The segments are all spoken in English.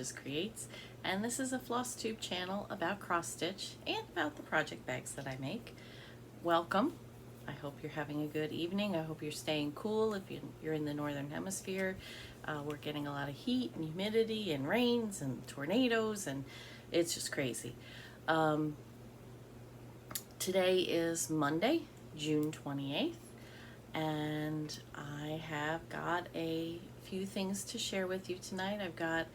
just creates, and this is a Flosstube channel about cross stitch and about the project bags that I make. Welcome. I hope you're having a good evening. I hope you're staying cool if you're in the northern hemisphere. We're getting a lot of heat and humidity and rains and tornadoes, and it's just crazy. Today is Monday, June 28th, and I have got a few things to share with you tonight. I've got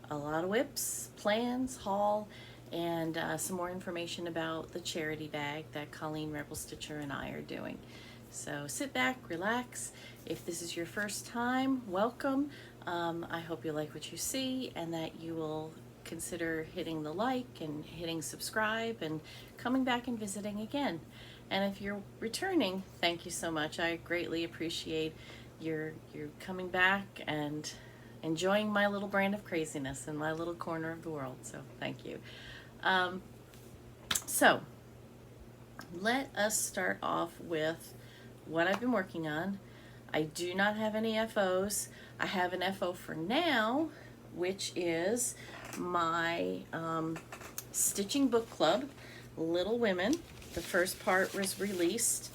a lot of whips, plans, haul, and some more information about the charity bag that Colleen Rebel Stitcher and I are doing. So sit back, relax. If this is your first time, welcome. I hope you like what you see and that you will consider hitting the like and hitting subscribe and coming back and visiting again. And if you're returning, thank you so much. I greatly appreciate your coming back and enjoying my little brand of craziness in my little corner of the world. So thank you. So let us start off with what I've been working on. I do not have any FOs. I have an FO for now, which is my stitching book club, Little Women. The first part was released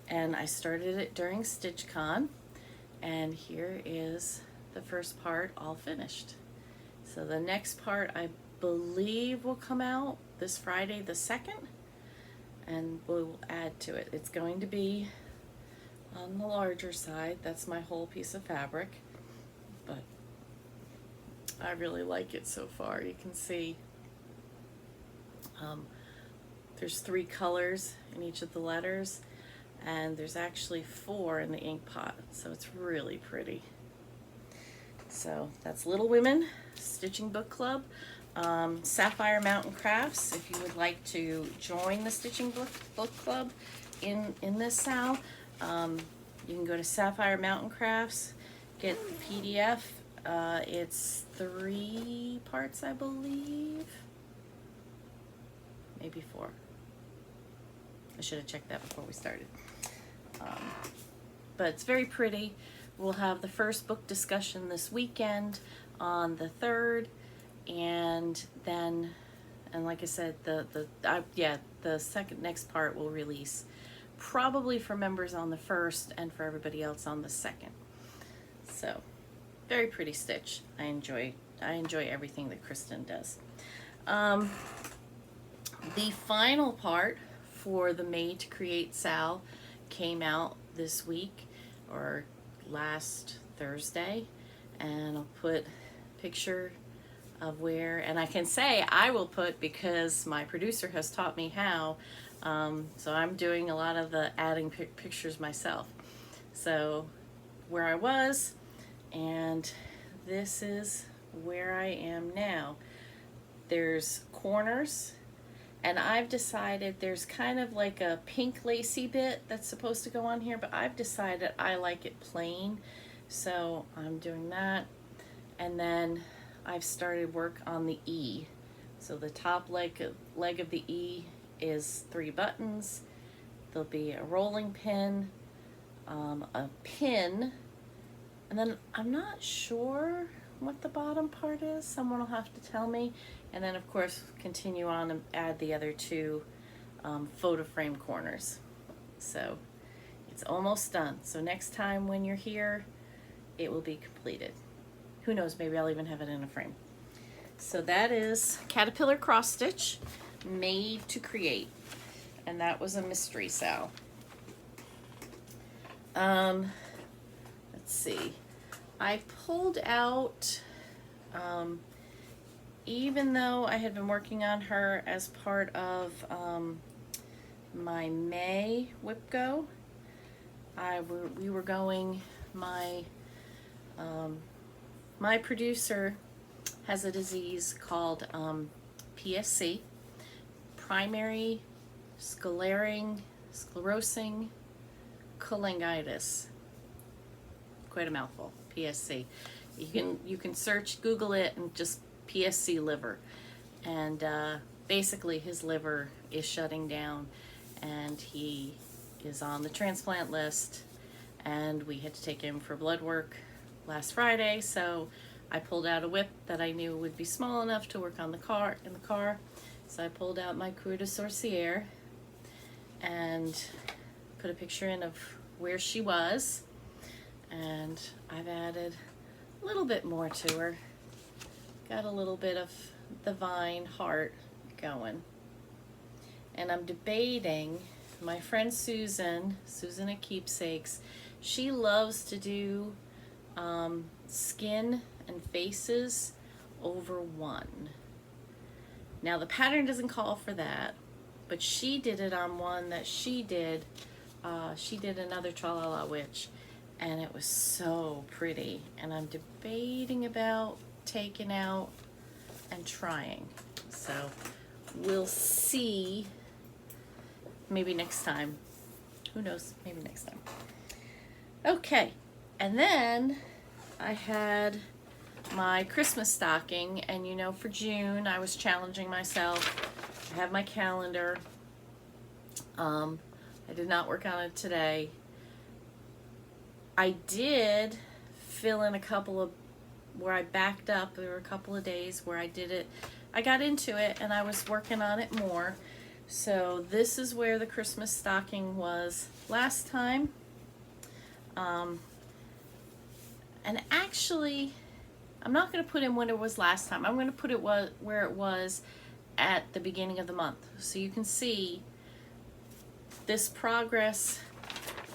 and I started it during StitchCon, and here is the first part all finished. So the next part I believe will come out this Friday the 2nd, and we'll add to it. It's going to be on the larger side. That's my whole piece of fabric, but I really like it so far. You can see there's 3 colors in each of the letters, and there's actually 4 in the ink pot, so it's really pretty. So that's Little Women Stitching Book Club. Sapphire Mountaincrafts, if you would like to join the Stitching Book Club in this Sal, you can go to Sapphire Mountaincrafts, get the PDF. It's 3 parts, I believe. Maybe 4. I should have checked that before we started. But it's very pretty. We'll have the first book discussion this weekend on the 3rd, and then, and like I said, the second next part will release probably for members on the 1st and for everybody else on the 2nd. So very pretty stitch. I enjoy everything that Kristen does. The final part for the Made to Create Sal came out this week or last Thursday, and I'll put a picture of where, and I can say I will put because my producer has taught me how, so I'm doing a lot of the adding pictures myself. So where I was, and this is where I am now. There's corners, and I've decided there's kind of like a pink lacy bit that's supposed to go on here, but I've decided I like it plain, so I'm doing that. And then I've started work on the E. So the top leg of the E is 3 buttons. There'll be a rolling pin, a pin, and then I'm not sure what the bottom part is. Someone will have to tell me. And then of course continue on and add the other 2 photo frame corners. So it's almost done. So next time when you're here, it will be completed. Who knows, maybe I'll even have it in a frame. So that is Caterpillar Cross Stitch, Made to Create. And that was a mystery Sal. Let's see. I pulled out, even though I had been working on her as part of my May whip go, we were going, my producer has a disease called PSC, primary sclerosing cholangitis. Quite a mouthful, PSC. You can search, Google it, and just PSC liver. And basically his liver is shutting down, and he is on the transplant list, and we had to take him for blood work last Friday, so I pulled out a whip that I knew would be small enough to work on the car, in the car. So I pulled out my Couer de Sorciere and put a picture in of where she was. And I've added a little bit more to her. Got a little bit of the vine heart going. And I'm debating, my friend Susan at Keepsakes, she loves to do skin and faces over one. Now the pattern doesn't call for that, but she did it on one that she did another Tra-La-La Witch, and it was so pretty. And I'm debating about taking out and trying. So we'll see. Maybe next time. Who knows? Maybe next time. Okay. And then I had my Christmas stocking, and you know, for June I was challenging myself. I have my calendar. I did not work on it today. I did fill in a couple of where I backed up. There were a couple of days where I did it. I got into it and I was working on it more. So this is where the Christmas stocking was last time. And actually, I'm not going to put in when it was last time. I'm going to put it where it was at the beginning of the month. So you can see this progress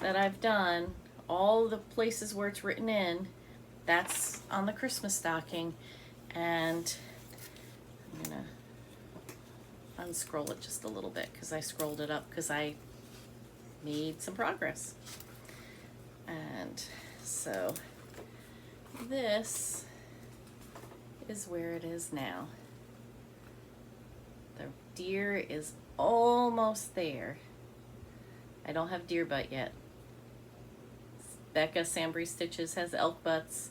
that I've done, all the places where it's written in, that's on the Christmas stocking. And I'm going to unscroll it just a little bit because I scrolled it up because I made some progress. And so this is where it is now. The deer is almost there. I don't have deer butt yet. Becca Sambry Stitches has elk butts.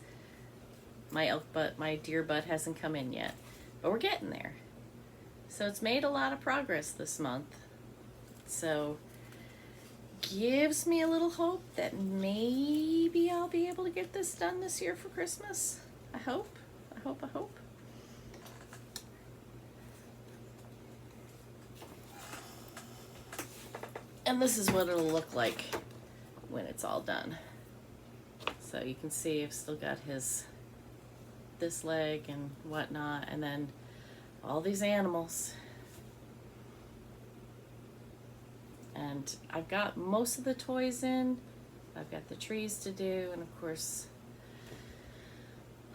My deer butt hasn't come in yet, but we're getting there. So it's made a lot of progress this month. So gives me a little hope that maybe I'll be able to get this done this year for Christmas. I hope. And this is what it'll look like when it's all done. So you can see I've still got this leg and whatnot, and then all these animals. And I've got most of the toys in. I've got the trees to do, and of course,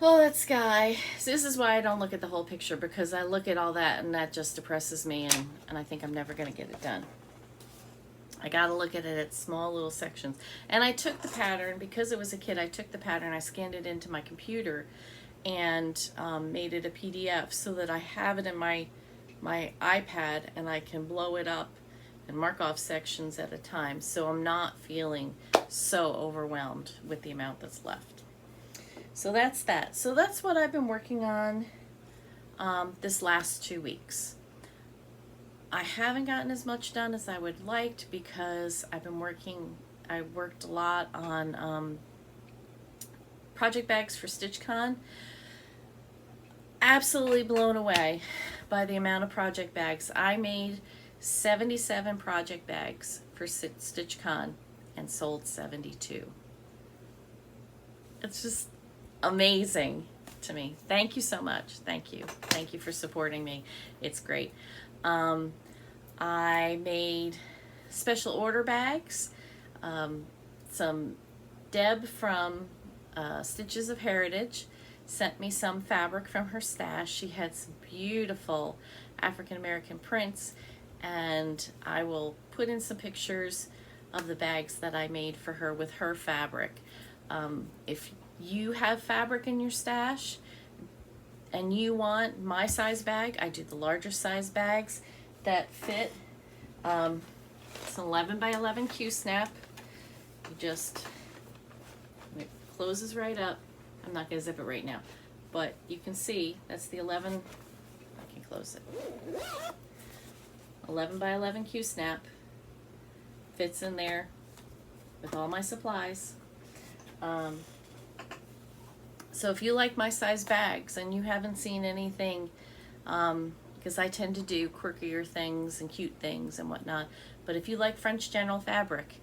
oh, that sky. So this is why I don't look at the whole picture, because I look at all that and that just depresses me, and I think I'm never going to get it done. I got to look at it at small little sections. And I took the pattern, because it was a kit, I took the pattern, I scanned it into my computer and made it a PDF so that I have it in my iPad and I can blow it up and mark off sections at a time, so I'm not feeling so overwhelmed with the amount that's left. So that's that. So that's what I've been working on this last 2 weeks. I haven't gotten as much done as I would like because I worked a lot on project bags for StitchCon. Absolutely blown away by the amount of project bags. I made 77 project bags for StitchCon and sold 72. It's just amazing to me. Thank you so much. Thank you. Thank you for supporting me. It's great. I made special order bags. Some Deb from Stitches of Heritage sent me some fabric from her stash. She had some beautiful African American prints, and I will put in some pictures of the bags that I made for her with her fabric. If you have fabric in your stash and you want my size bag, I do the larger size bags that fit. It's an 11 by 11 Q-snap. It closes right up. I'm not going to zip it right now, but you can see that's the 11. I can close it. 11 by 11 Q-snap fits in there with all my supplies. So if you like my size bags and you haven't seen anything, because I tend to do quirkier things and cute things and whatnot, but if you like French General fabric,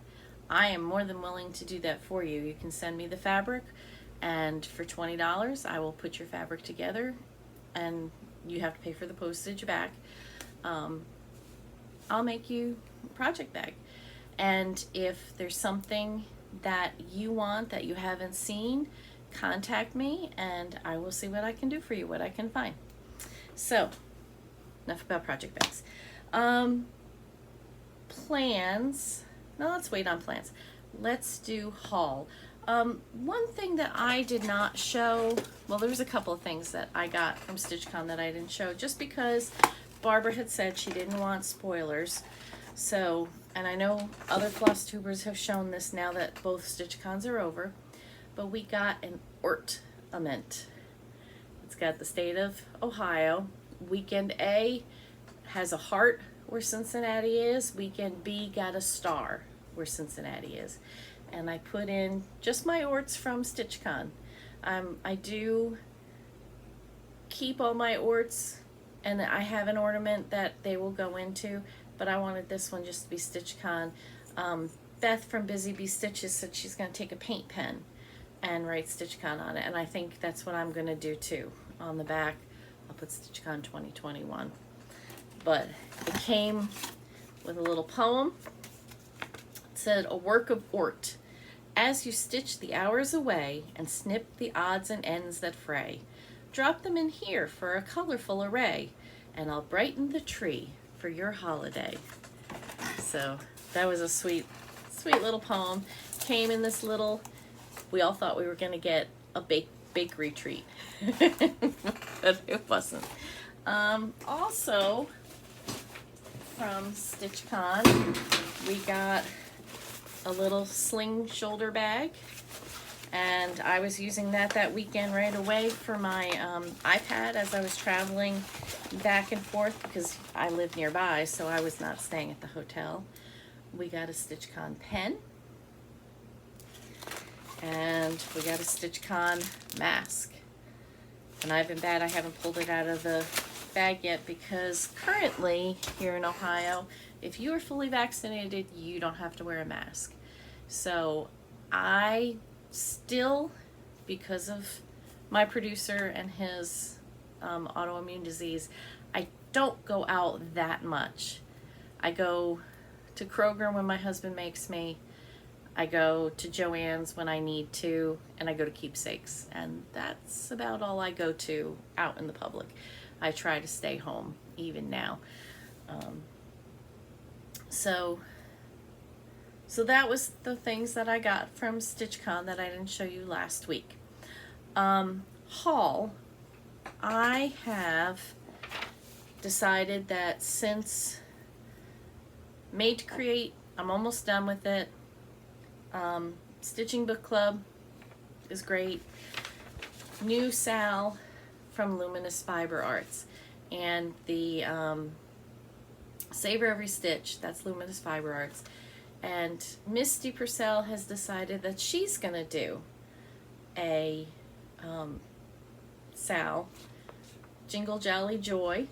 I am more than willing to do that for you. You can send me the fabric, and for $20 I will put your fabric together, and you have to pay for the postage back. I'll make you a project bag. And if there's something that you want that you haven't seen, contact me and I will see what I can do for you, what I can find. So, enough about project bags. Plans. No, let's wait on plans. Let's do haul. One thing that I did not show, well, there was a couple of things that I got from StitchCon that I didn't show, just because Barbara had said she didn't want spoilers. So, and I know other Flosstubers have shown this now that both StitchCons are over, but we got an ornament. It's got the state of Ohio. Weekend A has a heart where Cincinnati is. Weekend B got a star where Cincinnati is. And I put in just my orts from StitchCon. I do keep all my orts, and I have an ornament that they will go into, but I wanted this one just to be StitchCon. Beth from Busy Bee Stitches said she's going to take a paint pen and write StitchCon on it, and I think that's what I'm going to do too. On the back, I'll put StitchCon 2021. But it came with a little poem. It said, "A work of ort. As you stitch the hours away and snip the odds and ends that fray, drop them in here for a colorful array, and I'll brighten the tree for your holiday." So that was a sweet, sweet little poem. Came in this little, we all thought we were going to get a bakery treat, but it wasn't. Also, from StitchCon, we got a little sling shoulder bag, and I was using that weekend right away for my iPad as I was traveling back and forth, because I live nearby, so I was not staying at the hotel. We got a StitchCon pen, and we got a StitchCon mask. And I've been bad, I haven't pulled it out of the bag yet, because currently here in Ohio, if you are fully vaccinated, you don't have to wear a mask. So I still, because of my producer and his autoimmune disease, I don't go out that much. I go to Kroger when my husband makes me, I go to Joann's when I need to, and I go to Keepsakes, and that's about all I go to out in the public. I try to stay home even now. So that was the things that I got from StitchCon that I didn't show you last week. Haul, I have decided that since Made to Create, I'm almost done with it. Stitching Book Club is great. New Sal from Luminous Fiber Arts, and the Savor Every Stitch, that's Luminous Fiber Arts. And Misty Purcell has decided that she's gonna do a Sal Jingle Jolly Joy,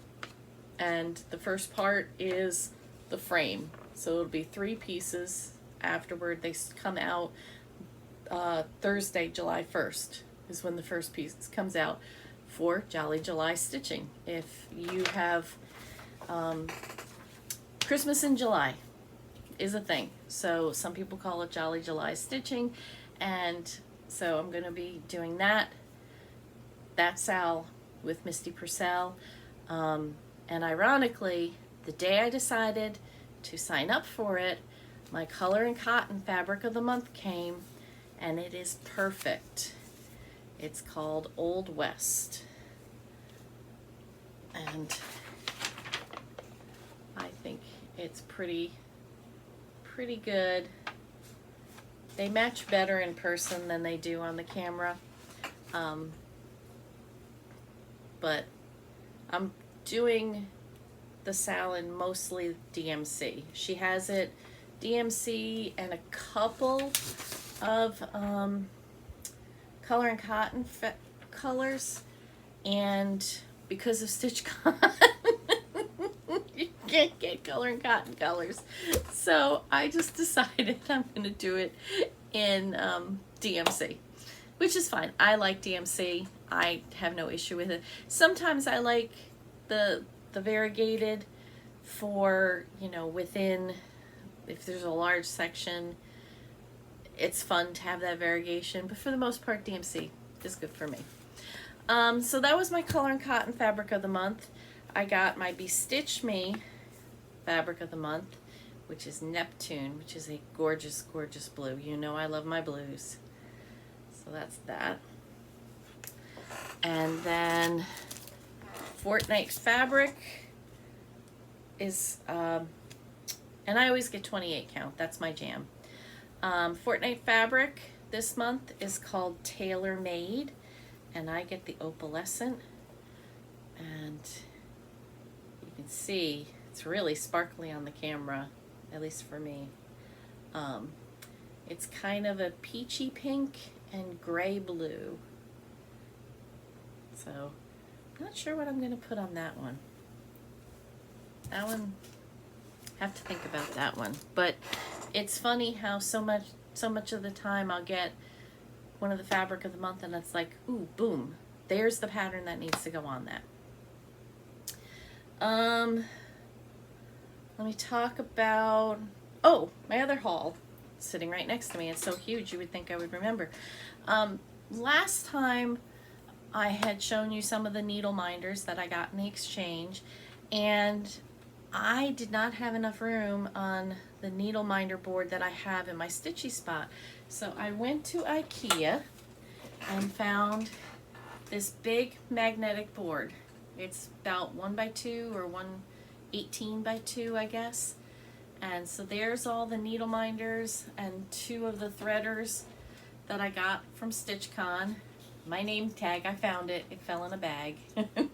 and the first part is the frame, so it'll be 3 pieces. Afterward, they come out Thursday, July 1st is when the first piece comes out for Jolly July stitching. If you have Christmas in July is a thing, so some people call it Jolly July stitching, and so I'm going to be doing that Sal with Misty Purcell. And ironically, the day I decided to sign up for it, my Color and Cotton Fabric of the Month came, and it is perfect. It's called Old West, and I think it's pretty good. They match better in person than they do on the camera, but I'm doing the Sal in mostly DMC. She has it DMC and a couple of Color and Cotton colors, and because of StitchCon, you can't get color and cotton colors. So I just decided I'm going to do it in DMC, which is fine. I like DMC. I have no issue with it. Sometimes I like the variegated for, you know, within, if there's a large section, it's fun to have that variegation, but for the most part, DMC is good for me. So that was my color and cotton fabric of the month. I got my Bestitch Me fabric of the month, which is Neptune, which is a gorgeous, gorgeous blue. You know I love my blues. So that's that. And then Fortnite fabric is, and I always get 28 count. That's my jam. Fortnite fabric this month is called Tailor Made, and I get the opalescent, and you can see it's really sparkly on the camera, at least for me. It's kind of a peachy pink and gray blue. So I'm not sure what I'm going to put on that one. That one, have to think about that one. But it's funny how so much of the time I'll get one of the fabric of the month and it's like, ooh, boom, there's the pattern that needs to go on that. Let me talk about, oh, my other haul sitting right next to me. It's so huge you would think I would remember. Last time I had shown you some of the needle minders that I got in the exchange, and I did not have enough room on the needle minder board that I have in my stitchy spot. So I went to IKEA and found this big magnetic board. It's about 1x2 or 1/18 by 2, I guess. And so there's all the needle minders and 2 of the threaders that I got from StitchCon. My name tag, I found it. It fell in a bag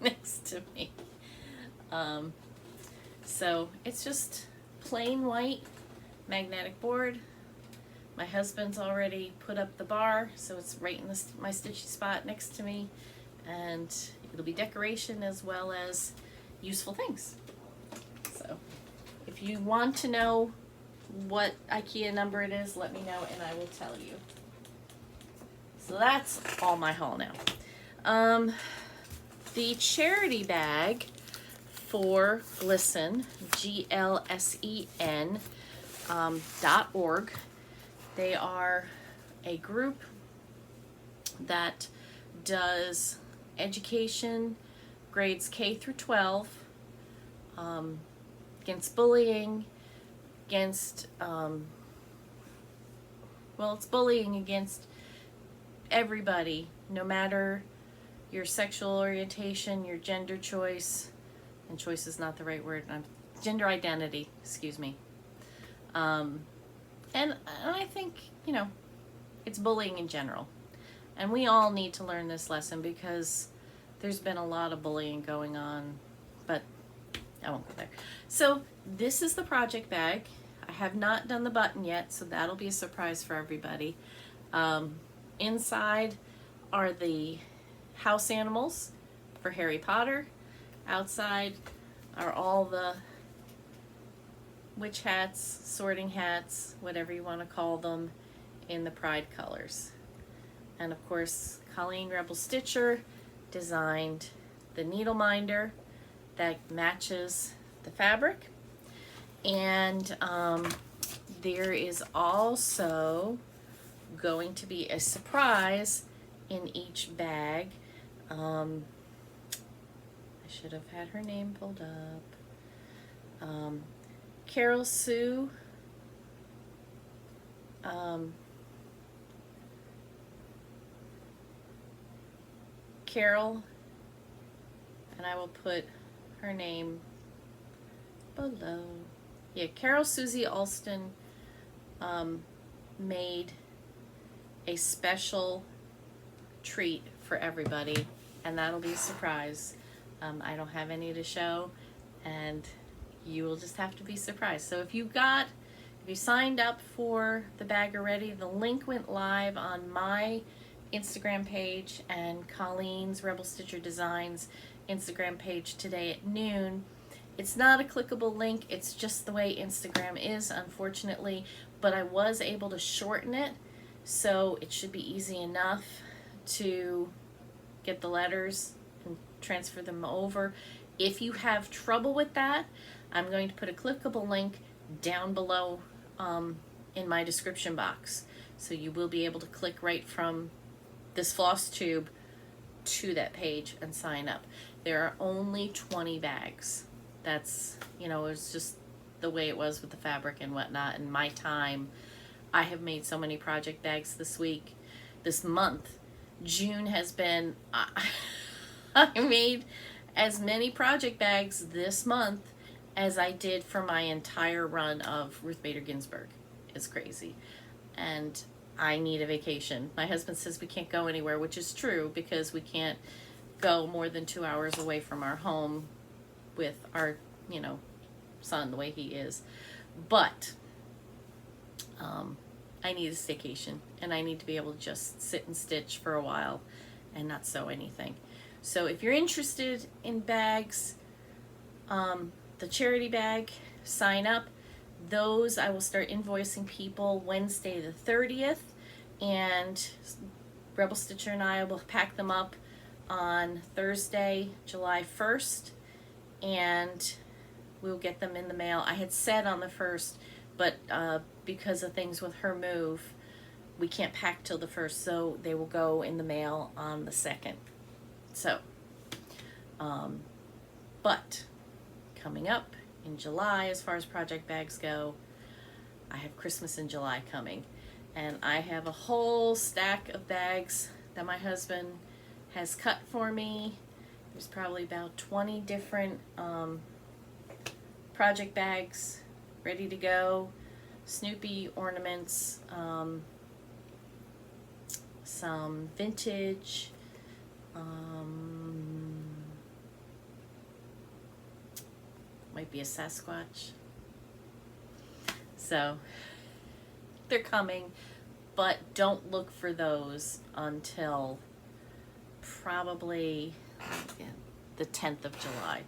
next to me. So it's just plain white magnetic board. My husband's already put up the bar, so it's right in my stitchy spot next to me, and it'll be decoration as well as useful things. So if you want to know what IKEA number it is, let me know and I will tell you. So that's all my haul now. The charity bag for GLSEN, GLSEN .org. They are a group that does education, grades K through 12, against bullying, against, well, it's bullying against everybody, no matter your sexual orientation, your gender choice, and choice is not the right word, gender identity, excuse me. And I think, you know, it's bullying in general. And we all need to learn this lesson because there's been a lot of bullying going on, but I won't go there. So this is the project bag. I have not done the button yet, so that'll be a surprise for everybody. Inside are the house animals for Harry Potter. Outside are all the witch hats, sorting hats, whatever you want to call them, in the Pride colors. And of course, Colleen Rebel Stitcher designed the needle minder that matches the fabric. And there is also going to be a surprise in each bag. I should have had her name pulled up. Carol Sue, Carol, and I will put her name below. Yeah, Carol Susie Alston made a special treat for everybody, and that'll be a surprise. I don't have any to show, and you will just have to be surprised. So if you signed up for the bag already, the link went live on my Instagram page and Colleen's Rebel Stitcher Designs Instagram page today at noon. It's not a clickable link, it's just the way Instagram is, unfortunately, but I was able to shorten it, so it should be easy enough to get the letters and transfer them over. If you have trouble with that, I'm going to put a clickable link down below in my description box. So you will be able to click right from this Flosstube to that page and sign up. There are only 20 bags. That's, you know, it's just the way it was with the fabric and whatnot. And my time, I have made so many project bags this month. June has been, I made as many project bags this month as I did for my entire run of Ruth Bader Ginsburg. It's crazy. And I need a vacation. My husband says we can't go anywhere, which is true, because we can't go more than 2 hours away from our home with our, you know, son the way he is. But I need a staycation, and I need to be able to just sit and stitch for a while and not sew anything. So if you're interested in bags, the charity bag, sign up. Those I will start invoicing people Wednesday the 30th, and Rebel Stitcher and I will pack them up on Thursday, July 1st, and we'll get them in the mail. I had said on the 1st, but because of things with her move, we can't pack till the 1st, so they will go in the mail on the 2nd. So, but coming up in July, as far as project bags go, I have Christmas in July coming, and I have a whole stack of bags that my husband has cut for me. There's probably about 20 different project bags ready to go. Snoopy ornaments, some vintage, might be a Sasquatch. So they're coming, but don't look for those until probably the 10th of July.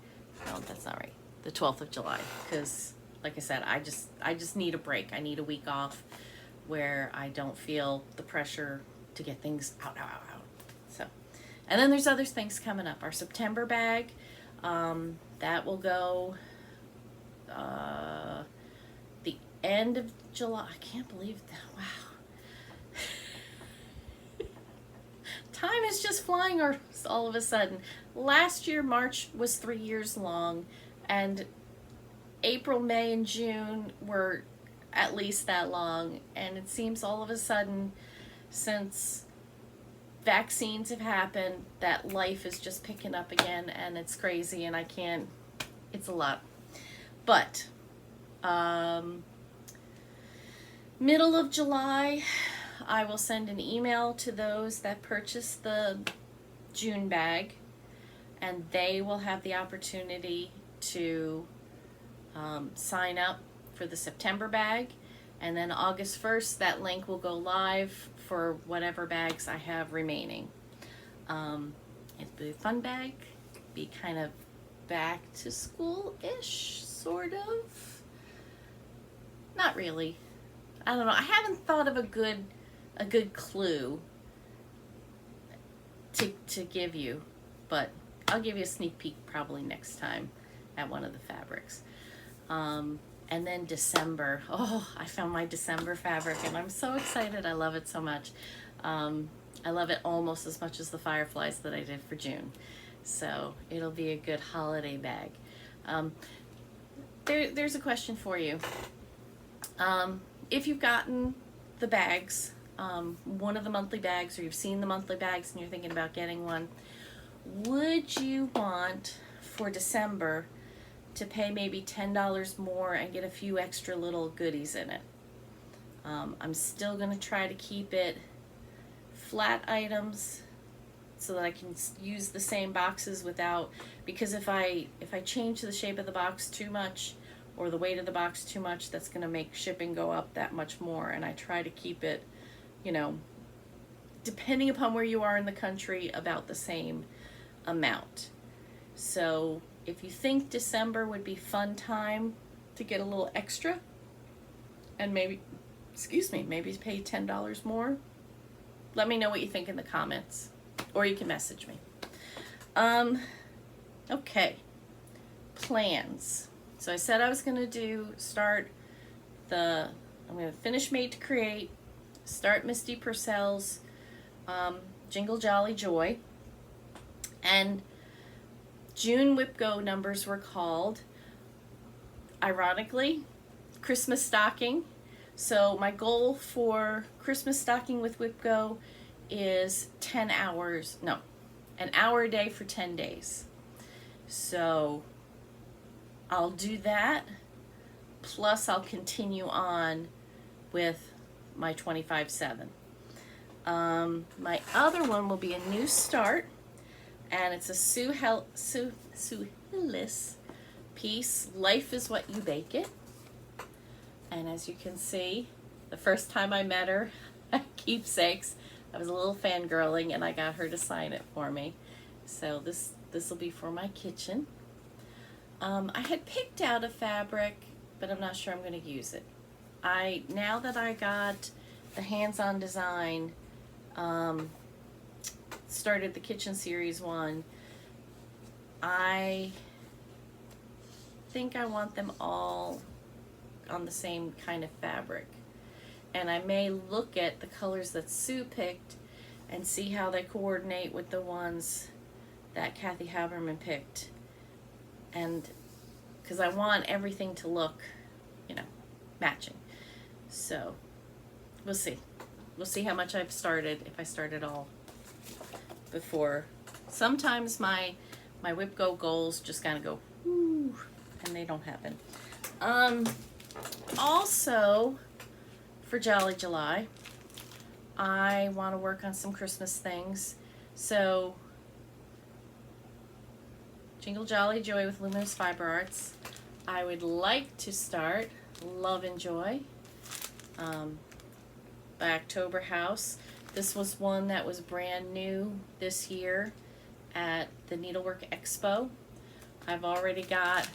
No, that's not right. The 12th of July, because like I said, I just need a break. I need a week off where I don't feel the pressure to get things out. So, and then there's other things coming up. Our September bag, that will go the end of July. I can't believe that. Wow. Time is just flying all of a sudden. Last year, March was 3 years long, and April, May, and June were at least that long, and it seems all of a sudden, since vaccines have happened, that life is just picking up again, and it's crazy, and I can't, it's a lot. But, middle of July, I will send an email to those that purchased the June bag, and they will have the opportunity to sign up for the September bag, and then August 1st that link will go live for whatever bags I have remaining. It'll be a fun bag, be kind of back to school-ish, sort of. Not really. I don't know. I haven't thought of a good clue to give you, but I'll give you a sneak peek probably next time at one of the fabrics. And then December. Oh, I found my December fabric, and I'm so excited. I love it so much. I love it almost as much as the fireflies that I did for June. So it'll be a good holiday bag. There's a question for you. If you've gotten the bags, one of the monthly bags, or you've seen the monthly bags and you're thinking about getting one, would you want for December to pay maybe $10 more and get a few extra little goodies in it? I'm still going to try to keep it flat items so that I can use the same boxes without, because if I change the shape of the box too much or the weight of the box too much, that's going to make shipping go up that much more, and I try to keep it, you know, depending upon where you are in the country, about the same amount. So if you think December would be fun time to get a little extra and maybe, maybe pay $10 more, let me know what you think in the comments, or you can message me. Okay, plans. So I said I was going to I'm going to finish Made to Create, start Misty Purcell's Jingle Jolly Joy, and June Whip Go numbers were called, ironically, Christmas stocking. So my goal for Christmas stocking with Whip Go is 10 hours, no, an hour a day for 10 days. So I'll do that, plus I'll continue on with my 25/7. My other one will be a new start, and it's a Sue Hillis piece, Life is What You Bake It. And as you can see, the first time I met her at Keepsakes, I was a little fangirling and I got her to sign it for me. So this will be for my kitchen. I had picked out a fabric, but I'm not sure I'm going to use it. Now that I got the hands-on design, started the Kitchen Series 1, I think I want them all on the same kind of fabric. And I may look at the colors that Sue picked and see how they coordinate with the ones that Kathy Haberman picked. And because I want everything to look, matching. So we'll see. We'll see how much I've started, if I start it all before. Sometimes my Whip Go goals just kind of go, whoo, and they don't happen. Also, for Jolly July, I want to work on some Christmas things. So, Jingle Jolly Joy with Luminous Fiber Arts. I would like to start Love and Joy by October House. This was one that was brand new this year at the Needlework Expo. I've already got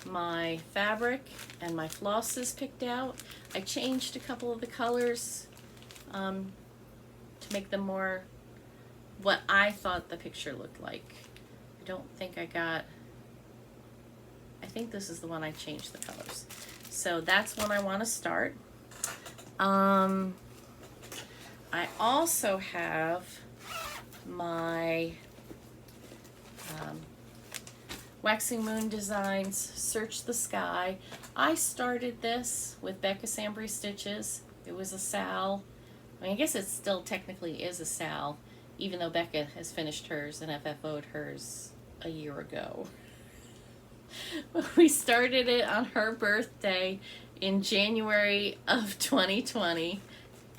my fabric and my flosses picked out. I changed a couple of the colors to make them more what I thought the picture looked like. I don't think I think this is the one I changed the colors. So that's one I want to start. I also have my Waxing Moon Designs Search the Sky. I started this with Becca Sambry Stitches. It was a SAL. I guess it still technically is a SAL, even though Becca has finished hers and FFO'd hers a year ago. We started it on her birthday in January of 2020,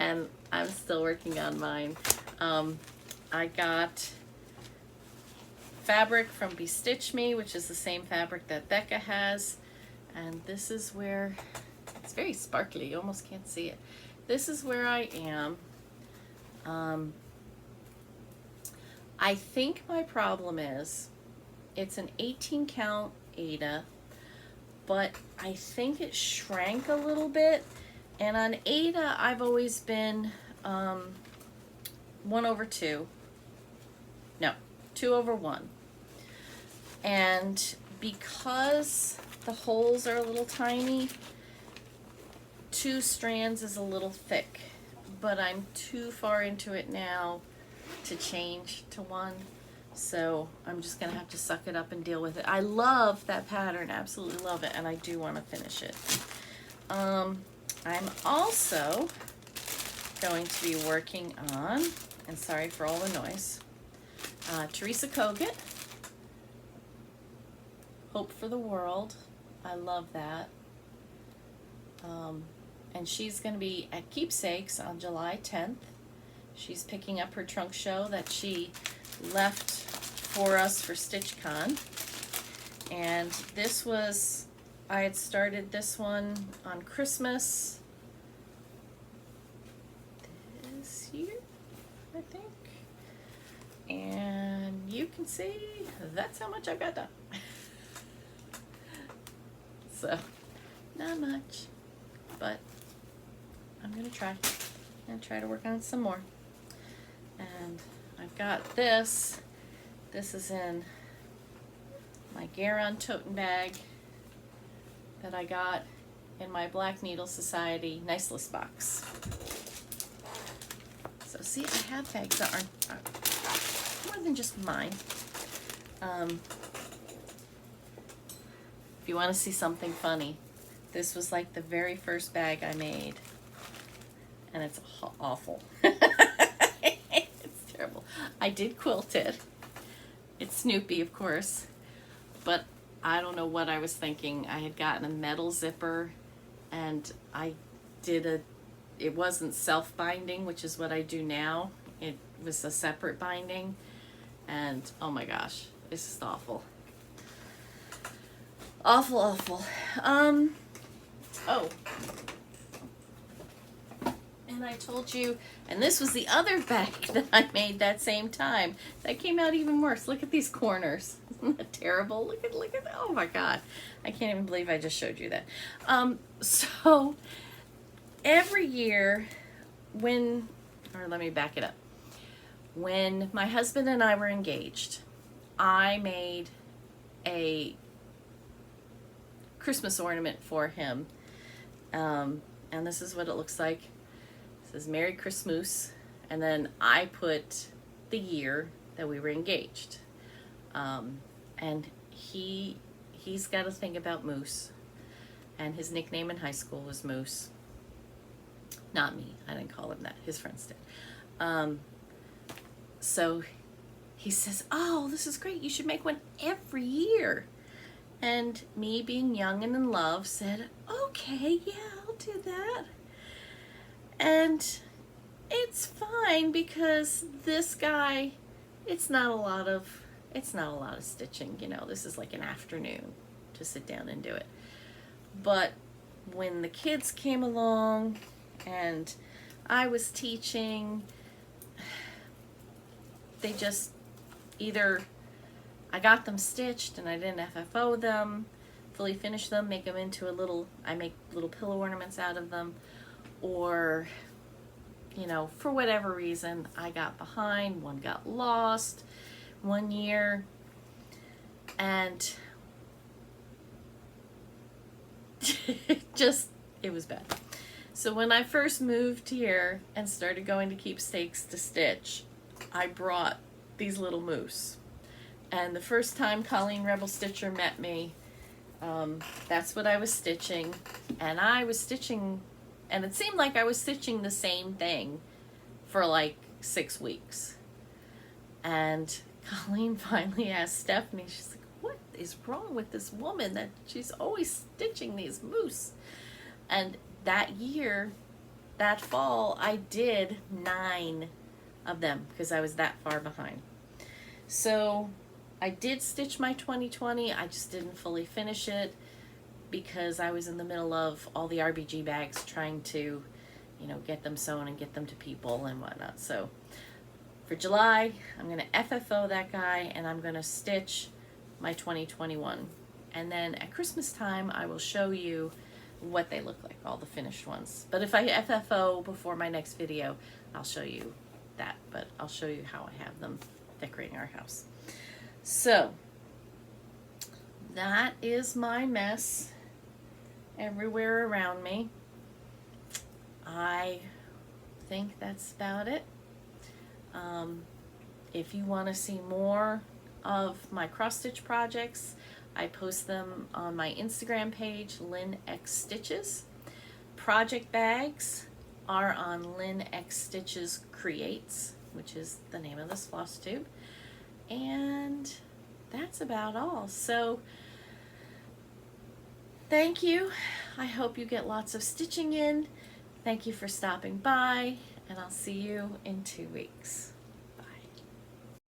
and I'm still working on mine. I got fabric from Bestitch Me, which is the same fabric that Becca has, and this is where it's very sparkly, you almost can't see it. This is where I am. I think my problem is it's an 18 count Aida, but I think it shrank a little bit, and on Aida I've always been 1/2. No, 2/1. And because the holes are a little tiny, 2 strands is a little thick, but I'm too far into it now to change to 1. So I'm just gonna have to suck it up and deal with it. I love that pattern, absolutely love it, and I do want to finish it. I'm also going to be working on, and sorry for all the noise, Teresa Kogut, Hope for the World. I love that. And she's going to be at Keepsakes on July 10th. She's picking up her trunk show that she left for us for StitchCon. And this was, I had started this one on Christmas this year. I think. And you can see that's how much I've got done. So, not much, but I'm gonna try. I'm gonna try to work on some more. And I've got this. This is in my GLSEN tote bag that I got in my Black Needle Society Nice List box. So see, I have bags that aren't more than just mine. If you want to see something funny, this was like the very first bag I made, and it's awful. It's terrible. I did quilt it. It's Snoopy, of course, but I don't know what I was thinking. I had gotten a metal zipper, and I did it wasn't self-binding, which is what I do now. It was a separate binding, and oh my gosh, it's just awful. Awful, awful. Oh. And I told you, and this was the other bag that I made that same time. That came out even worse. Look at these corners. Isn't that terrible? Look at, oh my God. I can't even believe I just showed you that. So every year let me back it up. When my husband and I were engaged, I made a Christmas ornament for him. And this is what it looks like. It says Merry Christmas, and then I put the year that we were engaged. And he's got a thing about moose, and his nickname in high school was Moose. Not me, I didn't call him that, his friends did. So he says, oh, this is great, you should make one every year. And me, being young and in love, said, okay, yeah, I'll do that. And it's fine because this guy, it's not a lot of stitching, you know. This is like an afternoon to sit down and do it. But when the kids came along and I was teaching, they just either I got them stitched and I didn't FFO them, fully finish them, make them into I make little pillow ornaments out of them, or, you know, for whatever reason, I got behind, one got lost one year, and it was bad. So when I first moved here and started going to Keepstakes to stitch, I brought these little moose. And the first time Colleen Rebel Stitcher met me, that's what I was stitching. And I was stitching, and it seemed like I was stitching the same thing for like 6 weeks. And Colleen finally asked Stephanie, she's like, what is wrong with this woman that she's always stitching these moose? And that year, that fall, I did 9 of them because I was that far behind. So I did stitch my 2020, I just didn't fully finish it because I was in the middle of all the RBG bags trying to, you know, get them sewn and get them to people and whatnot. So for July, I'm going to FFO that guy and I'm going to stitch my 2021. And then at Christmas time, I will show you what they look like, all the finished ones. But if I FFO before my next video, I'll show you that. But I'll show you how I have them decorating our house. So that is my mess everywhere around me. I think that's about it. If you want to see more of my cross-stitch projects, I post them on my Instagram page, Lynn X Stitches. Project bags are on Lynn X Stitches Creates, which is the name of this Flosstube. And that's about all. So thank you. I hope you get lots of stitching in. Thank you for stopping by, and I'll see you in 2 weeks.